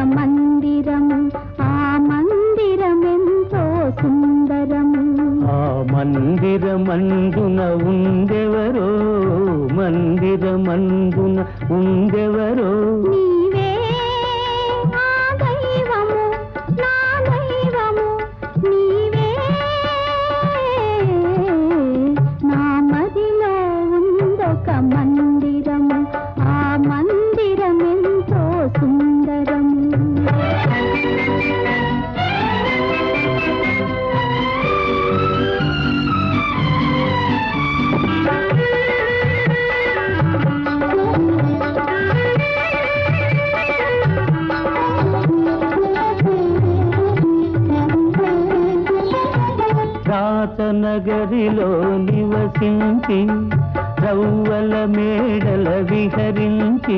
మందిరము, ఆ మందిరమెంతో సుందరము. ఆ మందిరమందున ఉండెవరో, మందిరమందున ఉండెవరో. నీవే ఆ దైవము, నా దైవము నీవే. నా మదిలో ఉందొక మందిరము, ఆ మందిరమెంతో సుందరము. రాతనగరిలో నివసించి రవ్వల మేడల విహరించి